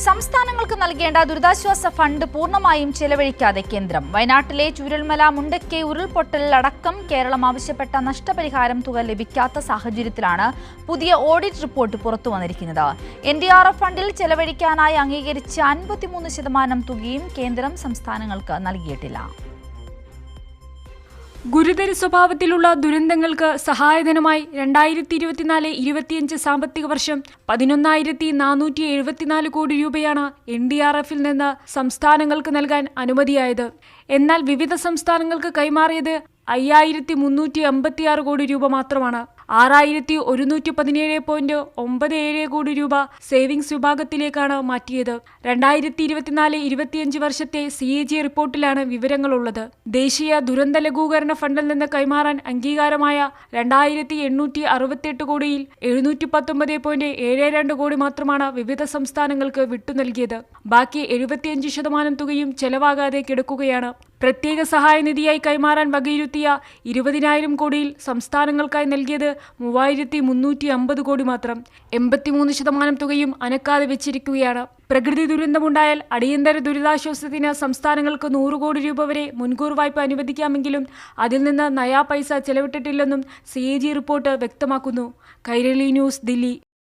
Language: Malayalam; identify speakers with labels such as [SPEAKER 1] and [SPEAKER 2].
[SPEAKER 1] സംസ്ഥാനങ്ങൾക്ക് നൽകേണ്ട ദുരിതാശ്വാസ ഫണ്ട് പൂർണ്ണമായും ചെലവഴിക്കാതെ കേന്ദ്രം. വയനാട്ടിലെ ചൂരൽമല മുണ്ടക്കൈ ഉരുൾപൊട്ടൽ അടക്കം കേരളം ആവശ്യപ്പെട്ട നഷ്ടപരിഹാരം തുക ലഭിക്കാത്ത സാഹചര്യത്തിലാണ് പുതിയ ഓഡിറ്റ് റിപ്പോർട്ട് പുറത്തുവന്നിരിക്കുന്നത്. NDRF ഫണ്ടിൽ ചെലവഴിക്കാനായി അംഗീകരിച്ച 53% തുകയും കേന്ദ്രം സംസ്ഥാനങ്ങൾക്ക് നൽകിയിട്ടില്ല.
[SPEAKER 2] ഗുരുതര സ്വഭാവത്തിലുള്ള ദുരന്തങ്ങൾക്ക് സഹായധനമായി 2024-25 സാമ്പത്തിക വർഷം 11,474 കോടി രൂപയാണ് NDRFിൽ നിന്ന് സംസ്ഥാനങ്ങൾക്ക് നൽകാൻ അനുമതിയായത്. എന്നാൽ വിവിധ സംസ്ഥാനങ്ങൾക്ക് കൈമാറിയത് 5,356 കോടി രൂപ മാത്രമാണ്. 6,117.97 കോടി രൂപ സേവിങ്സ് വിഭാഗത്തിലേക്കാണ് മാറ്റിയത്. 2024-25 വർഷത്തെ CAG റിപ്പോർട്ടിലാണ് വിവരങ്ങളുള്ളത്. ദേശീയ ദുരന്ത ലഘൂകരണ ഫണ്ടിൽ നിന്ന് കൈമാറാൻ അംഗീകാരമായ 2,868 കോടിയിൽ 719.72 കോടി മാത്രമാണ് വിവിധ സംസ്ഥാനങ്ങൾക്ക് വിട്ടു നൽകിയത്. ബാക്കി 75% തുകയും ചെലവാകാതെ കിടക്കുകയാണ്. പ്രത്യേക സഹായ നിധിയായി കൈമാറാൻ വകയിരുത്തിയ 20,000 കോടിയിൽ സംസ്ഥാനങ്ങൾക്കായി നൽകിയത് 3,350 കോടി മാത്രം. 83% തുകയും അനക്കാതെ വെച്ചിരിക്കുകയാണ്. പ്രകൃതി ദുരന്തമുണ്ടായാൽ അടിയന്തര ദുരിതാശ്വാസത്തിന് സംസ്ഥാനങ്ങൾക്ക് 100 കോടി രൂപ വരെ മുൻകൂർ വായ്പ അനുവദിക്കാമെങ്കിലും അതിൽ നിന്ന് നയാ പൈസ ചെലവിട്ടിട്ടില്ലെന്നും CAG റിപ്പോർട്ട് വ്യക്തമാക്കുന്നു. കൈരളി ന്യൂസ്, ദില്ലി.